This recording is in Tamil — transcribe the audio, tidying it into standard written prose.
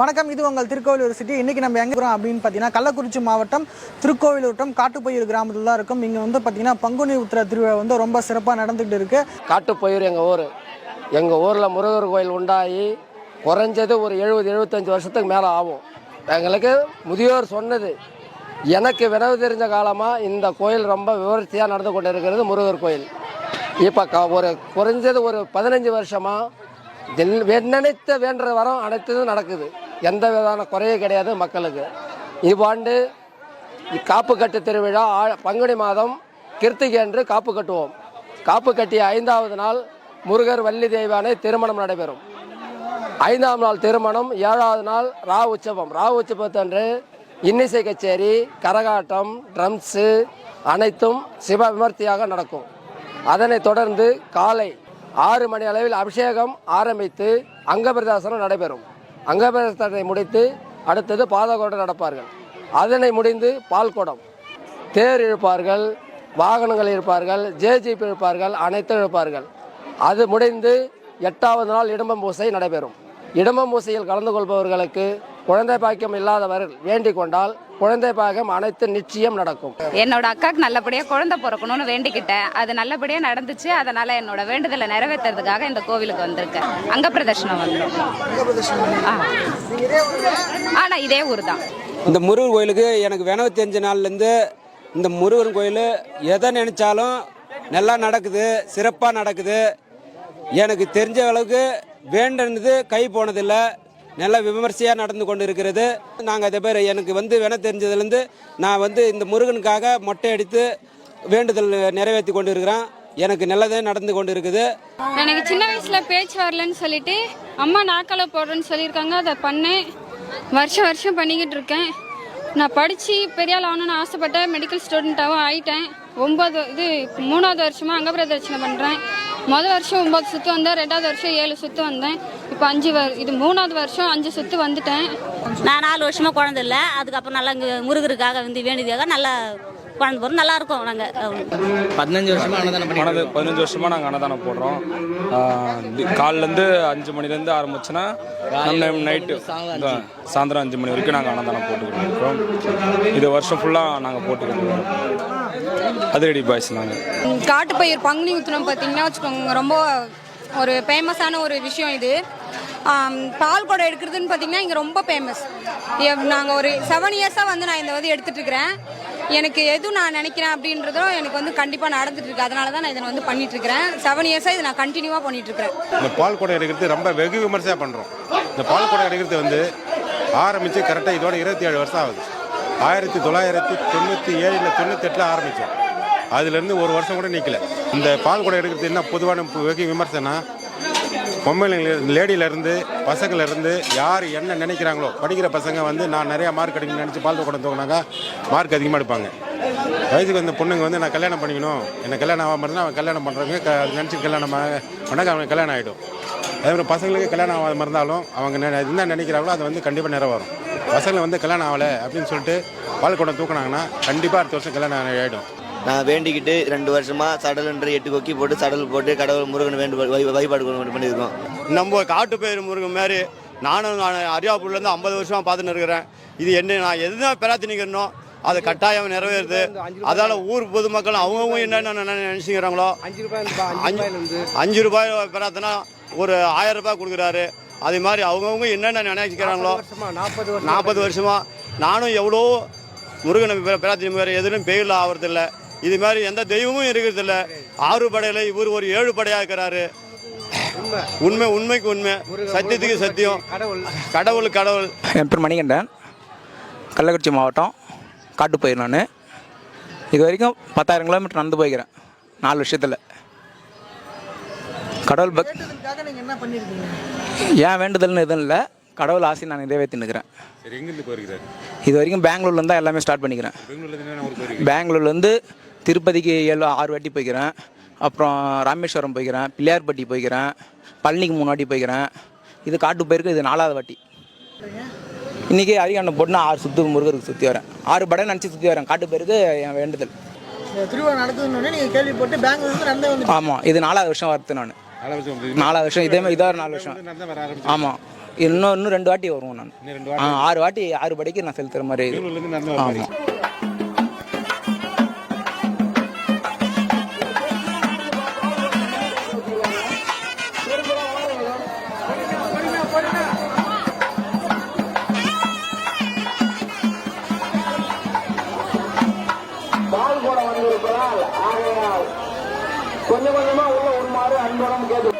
வணக்கம், இது உங்கள் திருக்கோவிலூர் சிட்டி. இன்றைக்கி நம்ம எங்கே இருக்கிறோம் அப்படின்னு பார்த்தீங்கன்னா, கள்ளக்குறிச்சி மாவட்டம் திருக்கோவிலூர் காட்டுப்பயிர் கிராமத்தில் தான் இருக்கும். இங்கே வந்து பார்த்தீங்கன்னா பங்குனி உத்திர திருவிழா வந்து ரொம்ப சிறப்பாக நடந்துகிட்டு இருக்குது. காட்டுப்பயிர் எங்கள் ஊரில் முருகர் கோயில் உண்டாகி குறைஞ்சது ஒரு 70-75 வருஷத்துக்கு மேலே ஆகும். எங்களுக்கு முதியோர் சொன்னது, எனக்கு வினவு தெரிஞ்ச காலமாக இந்த கோயில் ரொம்ப விமர்சையாக நடந்து கொண்டு இருக்கிறது முருகர் கோயில். இப்போ ஒரு குறைஞ்சது ஒரு 15 வருஷமாக நினைத்த வேண்ட வரம் அனைத்ததும் நடக்குது. எந்த விதமான குறையே கிடையாது மக்களுக்கு. இவ்வாண்டு காப்பு கட்டு திருவிழா பங்குனி மாதம் கிருத்திகை அன்று காப்பு கட்டுவோம். காப்பு கட்டிய 5வது நாள் முருகர் வள்ளி தெய்வானை திருமணம் நடைபெறும். 5ஆம் நாள் திருமணம், 7வது நாள் ரா உற்சவத்தன்று இன்னிசை கச்சேரி, கரகாட்டம், ட்ரம்ஸு அனைத்தும் சிவ விமர்த்தியாக நடக்கும். அதனைத் தொடர்ந்து காலை 6 மணி அளவில் அபிஷேகம் ஆரம்பித்து அங்கபிரதர்சனம் நடைபெறும். அங்கபிரதர்சனத்தை முடித்து அடுத்தது பாதகோடம் நடப்பார்கள். அதனை முடிந்து பால்குடம், தேர் இழுப்பார்கள், வாகனங்கள் இழுப்பார்கள், ஜேஜிபி இழுப்பார்கள், அனைத்தும் இழுப்பார்கள். அது முடிந்து 8வது நாள் இடும்பம் பூசை நடைபெறும். இடும்பம் பூசையில் கலந்து கொள்பவர்களுக்கு குழந்தை பாக்கியம் இல்லாதவர்கள் வேண்டிக் கொண்டால் குழந்தை பாக்கியம் அனைத்து நிச்சயம் நடக்கும். என்னோட அக்காவுக்கு நல்லபடியாக குழந்தை பிறக்கணும்னு வேண்டிக்கிட்டேன். அது நல்லபடியாக நடந்துச்சு. அதனால என்னோட வேண்டுதலை நிறைவேற்றுறதுக்காக இந்த கோவிலுக்கு வந்திருக்கேன். அங்க பிரதர்ஷனம் வந்துடும். ஆனால் இதே ஊர் தான். இந்த முருகன் கோயிலுக்கு எனக்கு வினவு தெரிஞ்ச நாள்லேருந்து இந்த முருகன் கோயில் எதை நினைச்சாலும் நல்லா நடக்குது, சிறப்பாக நடக்குது. எனக்கு தெரிஞ்ச அளவுக்கு வேண்டது கை போனதில்லை, நல்ல விமர்சையாக நடந்து கொண்டு இருக்கிறது. நாங்கள் அதே பேர் எனக்கு வினை தெரிஞ்சதுலேருந்து நான் இந்த முருகனுக்காக மொட்டை அடித்து வேண்டுதல் நிறைவேற்றி கொண்டு இருக்கிறேன். எனக்கு நல்லதே நடந்து கொண்டு இருக்குது. எனக்கு சின்ன வயசில் பேச்சு வரலன்னு சொல்லிட்டு அம்மா நாக்கால போடுறேன்னு சொல்லியிருக்காங்க. அதை பண்ணேன், வருஷம் பண்ணிக்கிட்டு இருக்கேன். நான் படித்து பெரியாள் ஆகணும்னு ஆசைப்பட்டேன். மெடிக்கல் ஸ்டூடெண்ட்டாகவும் ஆகிட்டேன். 3வது வருஷமாக அங்கப்பிரதட்சணை பண்ணுறேன். முதல் வருஷம் 9 சுற்று வந்தேன், 2வது வருஷம் 7 சுற்று வந்தேன். இப்போ 3வது வருஷம் 5 சுற்று வந்துட்டேன். நான் 4 வருஷமாக குழந்தை இல்லை. அதுக்கப்புறம் நல்லா இங்கே முருகருக்காக வேண்டியதுக்காக நல்லா குழந்தை போகிறோம், நல்லா இருக்கும். நாங்கள் 15 வருஷமாக அன்னதானம் போடுறோம். காலிலேருந்து 5 மணிலேருந்து ஆரம்பிச்சுன்னா நைட்டு சாயந்தரம் 5 மணி வரைக்கும் நாங்கள் அன்னதானம் போட்டுக்கிட்டு இருக்கோம். இது வருஷம் ஃபுல்லாக நாங்கள் போட்டுக்கிட்டு இருக்கோம். அதிரடி பாய்ஸ் நாங்கள். காட்டுப்பயிர் பங்குனி உத்திரம் பார்த்தீங்கன்னா வச்சுக்கோங்க, ரொம்ப ஒரு ஃபேமஸான ஒரு விஷயம் இது. பால் குடம் எடுக்கிறதுன்னு பார்த்தீங்கன்னா இங்கே ரொம்ப ஃபேமஸ். நாங்கள் ஒரு 7 இயர்ஸாக நான் இந்த எடுத்துகிட்ருக்கிறேன். எனக்கு எதுவும் நான் நினைக்கிறேன் அப்படின்றதும் எனக்கு கண்டிப்பாக நடந்துட்டுருக்கு. அதனால தான் நான் இதை பண்ணிகிட்ருக்கிறேன். 7 இயர்ஸாக இதை நான் கண்டினியூவாக பண்ணிகிட்ருக்கிறேன். இந்த பால் குடம் எடுக்கிறது ரொம்ப வெகு விமர்சையாக பண்ணுறோம். இந்த பால் குடம் எடுக்கிறது ஆரம்பித்து கரெக்டாக இதோட 27 வருஷம் ஆகுது. 1997-98 ஆரம்பித்தோம். அதுலேருந்து ஒரு வருஷம் கூட நிற்கல. இந்த பால் குடம் எடுக்கிறது என்ன பொதுவான வெகு விமர்சனம், லேடியிலேருந்து பசங்கள்லேருந்து யார் என்ன நினைக்கிறாங்களோ, படிக்கிற பசங்க நான் நிறையா மார்க் எடுக்கணும்னு நினச்சி பால் குடம் தூக்கினாக்கா மார்க் அதிகமாக எடுப்பாங்க. வயசுக்கு வந்த பொண்ணுங்க நான் கல்யாணம் பண்ணிக்கணும், என்னை கல்யாணம் ஆகாமல் இருந்தால் அவன் கல்யாணம் பண்ணுறவங்க நினச்சி கல்யாணம் பண்ணாக்க அவனுக்கு கல்யாணம் ஆகிடும். அதேமாதிரி பசங்களுக்கு கல்யாணம் ஆகாமல் இருந்தாலும் அவங்க என்ன நினைக்கிறாங்களோ அது கண்டிப்பாக நிறைவேறும். பசங்களை கல்யாணம் ஆகலை அப்படின்னு சொல்லிட்டு பால் குடம் தூக்கினாங்கன்னா கண்டிப்பாக அடுத்த வருஷம் கல்யாணம் ஆகிடும். நான் வேண்டிக்கிட்டு 2 வருஷமாக சடல்ன்ற 8 கொக்கி போட்டு சடல் போட்டு கடவுள் முருகன் வழிபாடு பண்ணியிருக்கோம். நம்ம காட்டுப்பயிர் முருகன் மாதிரி நானும் அரியாப்பூர்லேருந்து 50 வருஷமாக பார்த்துன்னு இருக்கிறேன். இது நான் எதுதான் பிரார்த்தனைக்கிறனோ அது கட்டாயம் நிறைவேறுது. அதால் ஊர் பொதுமக்கள் அவங்கவுங்க என்னென்ன நினச்சிக்கிறாங்களோ 5 ரூபாய் பிரார்த்தனை ஒரு 1000 ரூபாய் கொடுக்குறாரு. அதே மாதிரி அவங்கவுங்க என்னென்ன நினைக்கிறாங்களோ 40 வருஷமாக நானும் எவ்வளோ முருகனை பிரார்த்தனை வேறு எதுவும் பெயில் ஆகிறதில்லை. இது மாதிரி எந்த தெய்வமும் இருக்கிறதில்ல. 6 படையில் இவர் ஒரு 7 படையாக இருக்கிறாரு. உண்மைக்கு உண்மை, சத்தியத்துக்கு சத்தியம், கடவுள். என் பேர் மணிகண்டன், கள்ளக்குறிச்சி மாவட்டம் காட்டுப்பயிர். நான் இது வரைக்கும் 10,000 கிலோமீட்டர் நடந்து போய்க்கிறேன் 4 வருஷத்தில். கடவுள் ஏன் வேண்டுதல்னு எதுவும் இல்லை, கடவுள் ஆசை நான் நிறைவேற்றினுக்கிறேன். இது வரைக்கும் பெங்களூர்லேருந்து தான் எல்லாமே ஸ்டார்ட் பண்ணிக்கிறேன். பெங்களூர்லேருந்து திருப்பதிக்கு 6 வாட்டி போய்க்கிறேன். அப்புறம் ராமேஸ்வரம் போய்க்கிறேன், பிள்ளையார்பட்டி போய்க்கிறேன், பழனிக்கு 3 வாட்டி போய்க்கிறேன். இது காட்டுப்பயிருக்கு இது 4வது வாட்டி. இன்றைக்கி அரியாண்டம் போட்டு 6 சுற்று முருகருக்கு சுற்றி வரேன். 6 படம் நினச்சி சுற்றி வரேன். காட்டுப்பயிருக்கு என் வேண்டுதல். திருவிழா நடக்குதுன்னு நீங்கள் கேள்விப்பட்டு பெங்களூர். ஆமாம், இது 4வது வருஷம் வருது. நான் 4வது வருஷம் இதே மாதிரி இதாக 4 வருஷம். ஆமாம், இன்னும் 2 வாட்டி வருவோம் நான். 6 வாட்டி 6 படிக்கு நான் செலுத்துற மாதிரி. ஆமாம். கொஞ்சம் கொஞ்சமா உள்ள உண்மாறு அன்புடன் கேட்டு